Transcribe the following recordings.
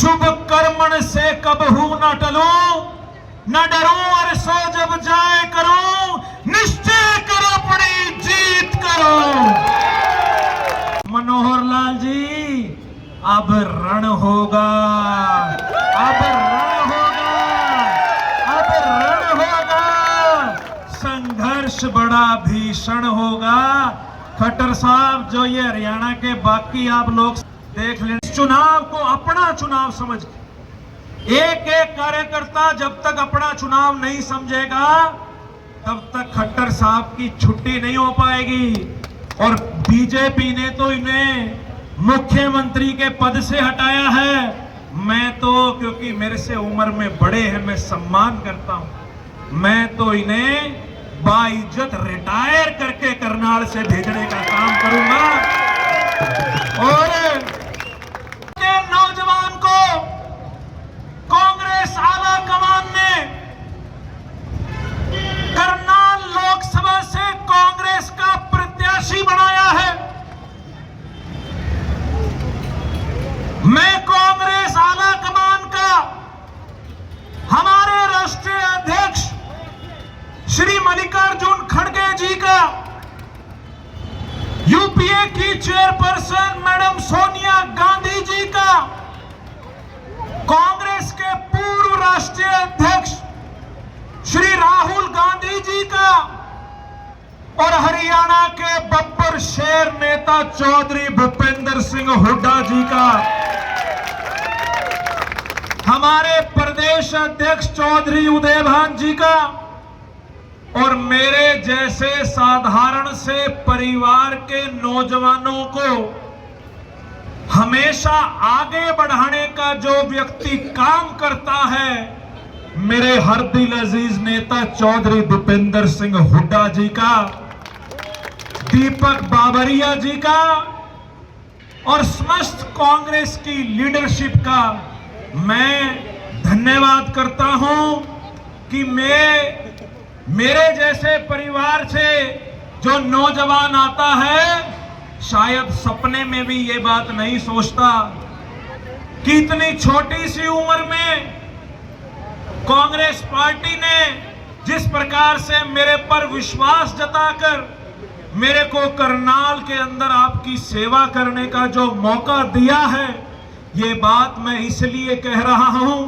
शुभ कर्मण से कबहू न टलूं, न डरूं और सो जब जाए करूं, निश्चय करो अपनी जीत करो। मनोहर लाल जी, अब रण होगा, अब रण होगा, अब रण होगा, संघर्ष बड़ा भीषण होगा। खट्टर साहब, जो ये हरियाणा के बाकी आप लोग देख लें, चुनाव को अपना चुनाव समझ के एक एक कार्यकर्ता जब तक अपना चुनाव नहीं समझेगा तब तक खट्टर साहब की छुट्टी नहीं हो पाएगी। और बीजेपी ने तो इन्हें मुख्यमंत्री के पद से हटाया है। मैं तो, क्योंकि मेरे से उम्र में बड़े हैं, मैं सम्मान करता हूं, मैं तो इन्हें बाइज्जत रिटायर करके करनाल से भेजने का काम करूंगा। और नौजवान को कांग्रेस आला कमान ने करनाल लोकसभा से कांग्रेस का प्रत्याशी बनाया है। मैं कांग्रेस आला कमान का, हमारे राष्ट्रीय अध्यक्ष श्री मल्लिकार्जुन खड़गे जी का, यूपीए की चेयरपर्सन मैडम सोनिया गांधी जी का, कांग्रेस के पूर्व राष्ट्रीय अध्यक्ष श्री राहुल गांधी जी का और हरियाणा के बब्बर शेर नेता चौधरी भूपेंद्र सिंह हुड्डा जी का, हमारे प्रदेश अध्यक्ष चौधरी उदयभान जी का और मेरे जैसे साधारण से परिवार के नौजवानों को हमेशा आगे बढ़ाने का जो व्यक्ति काम करता है, मेरे हर दिल अजीज नेता चौधरी भूपेंद्र सिंह हुड्डा जी का, दीपक बाबरिया जी का और समस्त कांग्रेस की लीडरशिप का मैं धन्यवाद करता हूं कि मेरे जैसे परिवार से जो नौजवान आता है शायद सपने में भी ये बात नहीं सोचता कि इतनी छोटी सी उम्र में कांग्रेस पार्टी ने जिस प्रकार से मेरे पर विश्वास जताकर मेरे को करनाल के अंदर आपकी सेवा करने का जो मौका दिया है, ये बात मैं इसलिए कह रहा हूं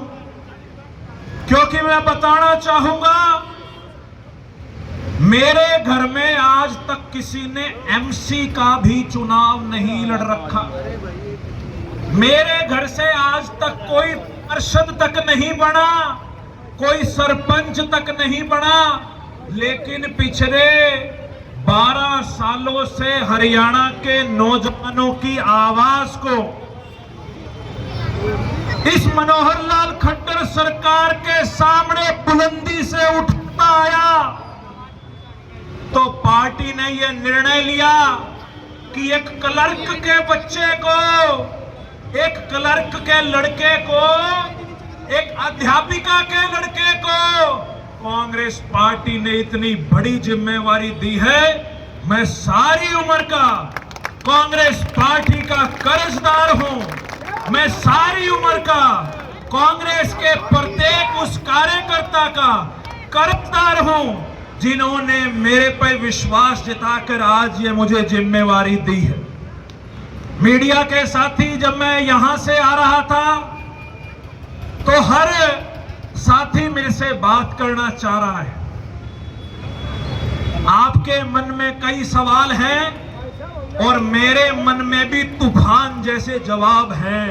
क्योंकि मैं बताना चाहूंगा, मेरे घर में आज तक किसी ने एमसी का भी चुनाव नहीं लड़ रखा। मेरे घर से आज तक कोई पार्षद तक नहीं बना, कोई सरपंच तक नहीं बना, लेकिन पिछले 12 सालों से हरियाणा के नौजवानों की आवाज को इस मनोहर लाल खट्टर सरकार के सामने बुलंदी से उठता आया, तो पार्टी ने यह निर्णय लिया कि एक क्लर्क के बच्चे को, एक क्लर्क के लड़के को, एक अध्यापिका के लड़के को कांग्रेस पार्टी ने इतनी बड़ी जिम्मेवारी दी है। मैं सारी उम्र का कांग्रेस पार्टी का कर्जदार हूं। मैं सारी उम्र का कांग्रेस के प्रत्येक उस कार्यकर्ता का कर्जदार हूं जिन्होंने मेरे पर विश्वास जताकर आज ये मुझे जिम्मेवारी दी है। मीडिया के साथी, जब मैं यहां से आ रहा था तो हर साथी मेरे से बात करना चाह रहा है। आपके मन में कई सवाल हैं और मेरे मन में भी तूफान जैसे जवाब हैं।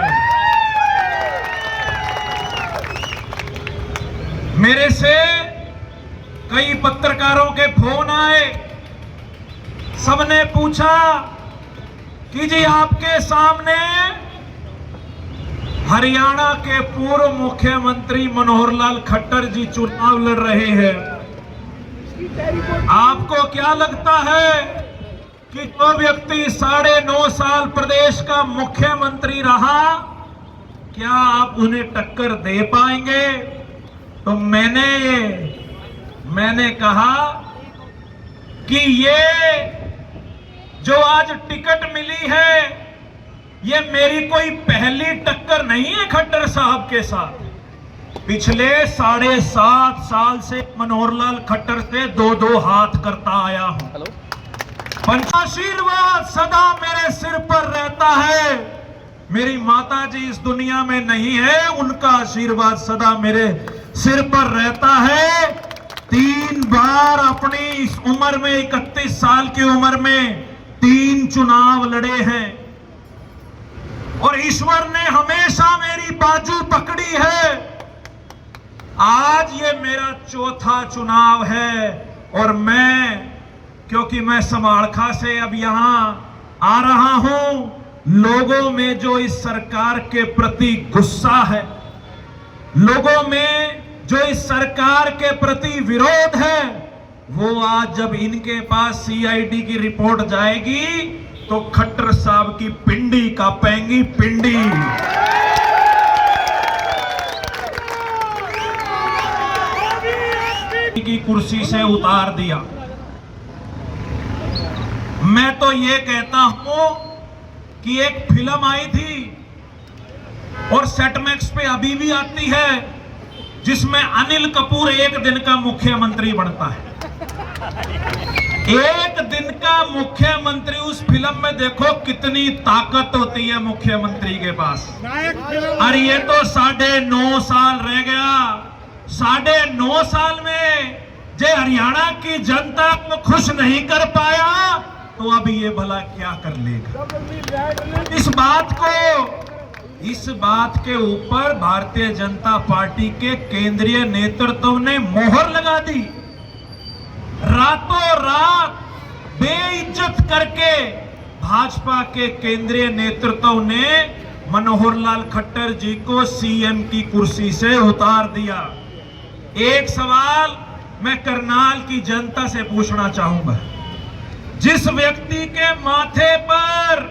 मेरे से कई पत्रकारों के फोन आए, सबने पूछा कि जी आपके सामने हरियाणा के पूर्व मुख्यमंत्री मनोहर लाल खट्टर जी चुनाव लड़ रहे हैं, आपको क्या लगता है कि जो व्यक्ति 9.5 साल प्रदेश का मुख्यमंत्री रहा, क्या आप उन्हें टक्कर दे पाएंगे? तो मैंने कहा कि ये जो आज टिकट मिली है ये मेरी कोई पहली टक्कर नहीं है खट्टर साहब के साथ। पिछले 7.5 साल से मनोहर लाल खट्टर से 2-2 हाथ करता आया हूं। आशीर्वाद सदा मेरे सिर पर रहता है। मेरी माता जी इस दुनिया में नहीं है, उनका आशीर्वाद सदा मेरे सिर पर रहता है। 3 बार अपनी इस उम्र में, 31 साल की उम्र में 3 चुनाव लड़े हैं और ईश्वर ने हमेशा मेरी बाजू पकड़ी है। आज ये मेरा 4था चुनाव है और क्योंकि मैं समाड़खा से अब यहां आ रहा हूं, लोगों में जो इस सरकार के प्रति गुस्सा है, लोगों में जो इस सरकार के प्रति विरोध है, वो आज जब इनके पास सीआईडी की रिपोर्ट जाएगी तो खट्टर साहब की पिंडी कांपेगी, पिंडी। की कुर्सी से उतार दिया। मैं तो ये कहता हूं कि एक फिल्म आई थी और सेटमैक्स पे अभी भी आती है, जिसमें अनिल कपूर एक दिन का मुख्यमंत्री बनता है। एक दिन का मुख्यमंत्री। उस फिल्म में देखो कितनी ताकत होती है मुख्यमंत्री के पास। अरे ये तो 9.5 साल रह गया। 9.5 साल में जे हरियाणा की जनता को खुश नहीं कर पाया तो अभी ये भला क्या कर लेगा। इस बात के ऊपर भारतीय जनता पार्टी के केंद्रीय नेतृत्व ने मोहर लगा दी। रातों रात बेइज्जत करके भाजपा के केंद्रीय नेतृत्व ने मनोहर लाल खट्टर जी को सीएम की कुर्सी से उतार दिया। एक सवाल मैं करनाल की जनता से पूछना चाहूंगा। जिस व्यक्ति के माथे पर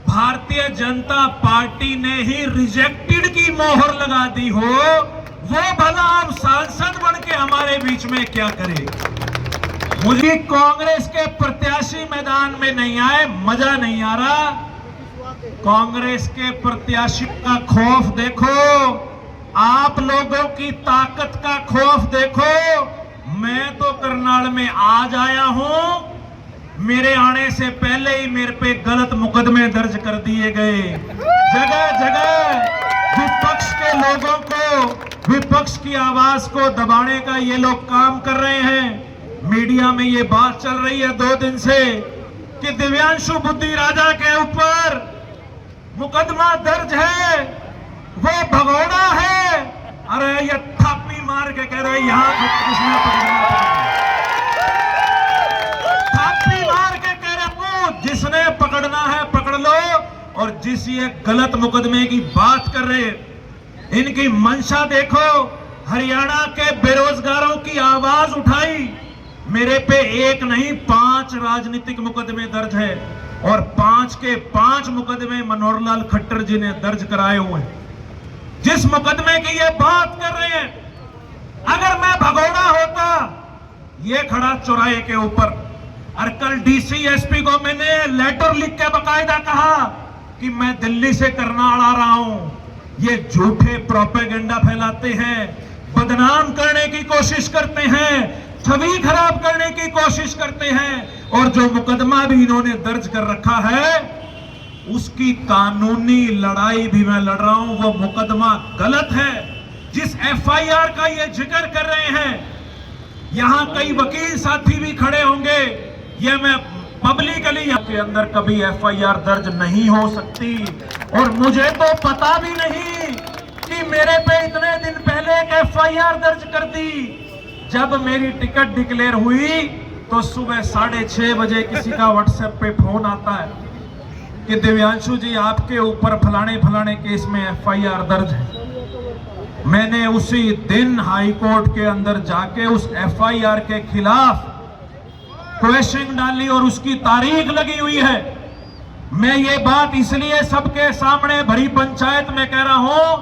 भारतीय जनता पार्टी ने ही रिजेक्टेड की मोहर लगा दी हो, वो भला अब सांसद बन के हमारे बीच में क्या करे। मुझे कांग्रेस के प्रत्याशी मैदान में नहीं आए, मजा नहीं आ रहा। कांग्रेस के प्रत्याशी का खौफ देखो, आप लोगों की ताकत का खौफ देखो। मैं तो करनाल में आज आया हूं, मेरे आने से पहले ही मेरे पे गलत मुकदमे दर्ज कर दिए गए। जगह जगह विपक्ष के लोगों को, विपक्ष की आवाज को दबाने का ये लोग काम कर रहे हैं। मीडिया में ये बात चल रही है 2 दिन से कि दिव्यांशु बुद्धि राजा के ऊपर मुकदमा दर्ज है, वो भगोड़ा है। अरे ये थापी मार के कह रहे यहां किसने पकड़ना, थापी मार के कह रहे वो जिसने पकड़ना है पकड़ लो। और जिस ये गलत मुकदमे की बात कर रहे, इनकी मंशा देखो। हरियाणा के बेरोजगारों की आवाज उठाई, मेरे पे 1 नहीं 5 राजनीतिक मुकदमे दर्ज है और 5 के 5 मुकदमे मनोहर लाल खट्टर जी ने दर्ज कराए हुए हैं। जिस मुकदमे की ये बात कर रहे हैं, अगर मैं भगोड़ा होता, ये खड़ा चौराहे के ऊपर, और कल डीसी एसपी को मैंने लेटर लिख के बकायदा कहा कि मैं दिल्ली से करनाल आ रहा हूं, ये झूठे प्रोपेगेंडा फैलाते हैं, बदनाम करने की कोशिश करते हैं, छवि खराब करने की कोशिश करते हैं। और जो मुकदमा भी इन्होंने दर्ज कर रखा है, उसकी कानूनी लड़ाई भी मैं लड़ रहा हूं। वो मुकदमा गलत है। जिस एफआईआर का ये जिक्र कर रहे हैं, यहां कई वकील साथी भी खड़े होंगे, ये मैं पब्लिकली के अंदर कभी एफआईआर दर्ज नहीं हो सकती। और मुझे तो पता भी नहीं कि मेरे पे इतने दिन पहले एक एफआईआर दर्ज कर दी। जब मेरी टिकट डिक्लेयर हुई तो सुबह 6:30 बजे किसी का व्हाट्सएप पे फोन आता है कि दिव्यांशु जी आपके ऊपर फलाने केस में एफआईआर दर्ज है। मैंने उसी दिन हाई कोर्ट के अंदर जाके उस एफआईआर के खिलाफ क्वेश्चन डाली और उसकी तारीख लगी हुई है। मैं ये बात इसलिए सबके सामने भरी पंचायत में कह रहा हूं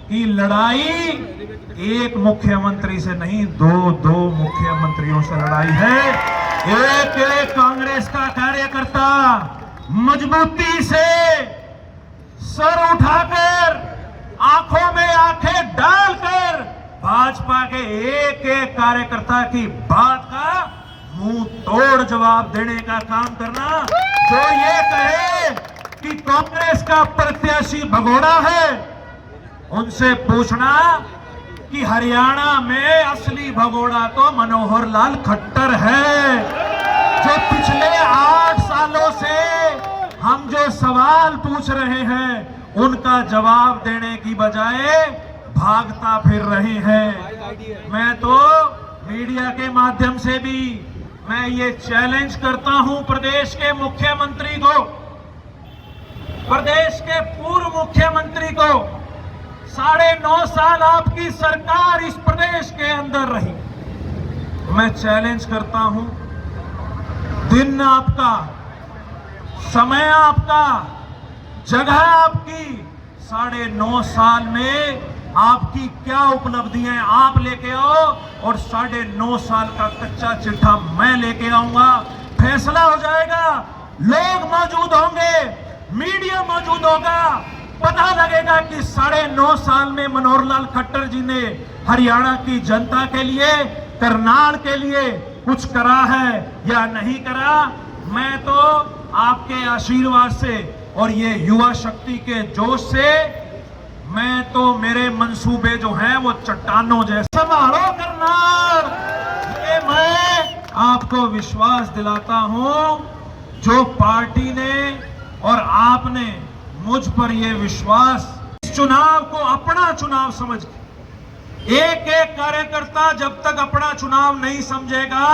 कि लड़ाई एक मुख्यमंत्री से नहीं, 2 मुख्यमंत्रियों से लड़ाई है। एक एक कांग्रेस का कार्यकर्ता मजबूती से सर उठाकर आंखों में आंखें डालकर भाजपा के एक एक कार्यकर्ता की बात का मुंह तोड़ जवाब देने का काम करना। जो ये कहे कि कांग्रेस का प्रत्याशी भगोड़ा है, उनसे पूछना कि हरियाणा में असली भगोड़ा तो मनोहर लाल खट्टर है, जो पिछले 8 सालों से हम जो सवाल पूछ रहे हैं उनका जवाब देने की बजाय भागता फिर रहे हैं। मैं तो मीडिया के माध्यम से भी मैं ये चैलेंज करता हूं प्रदेश के मुख्यमंत्री को, प्रदेश के पूर्व मुख्यमंत्री को। 9.5 साल आपकी सरकार इस प्रदेश के अंदर रही। मैं चैलेंज करता हूं, दिन आपका, समय आपका, जगह आपकी, 9.5 साल में आपकी क्या उपलब्धियां आप लेके आओ और 9.5 साल का कच्चा चिट्ठा मैं लेके आऊंगा। फैसला हो जाएगा, लोग मौजूद होंगे, मीडिया मौजूद होगा, पता लगेगा कि 9.5 साल में मनोहर लाल खट्टर जी ने हरियाणा की जनता के लिए, करनाल के लिए कुछ करा है या नहीं करा। मैं तो आपके आशीर्वाद से और ये युवा शक्ति के जोश से, मैं तो मेरे मंसूबे जो हैं वो चट्टानों जैसे संभालो करनाल। ये मैं आपको विश्वास दिलाता हूं, जो पार्टी ने और आपने मुझ पर यह विश्वास, इस चुनाव को अपना चुनाव समझ के, एक एक कार्यकर्ता जब तक अपना चुनाव नहीं समझेगा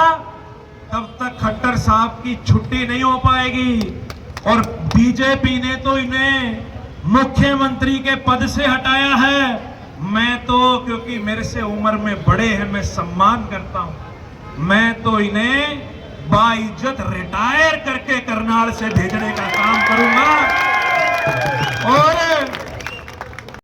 तब तक खट्टर साहब की छुट्टी नहीं हो पाएगी। और बीजेपी ने तो इन्हें मुख्यमंत्री के पद से हटाया है। मैं तो, क्योंकि मेरे से उम्र में बड़े हैं, मैं सम्मान करता हूं, मैं तो इन्हें बाइज्जत रिटायर करके करनाल से भेजने का काम करूंगा।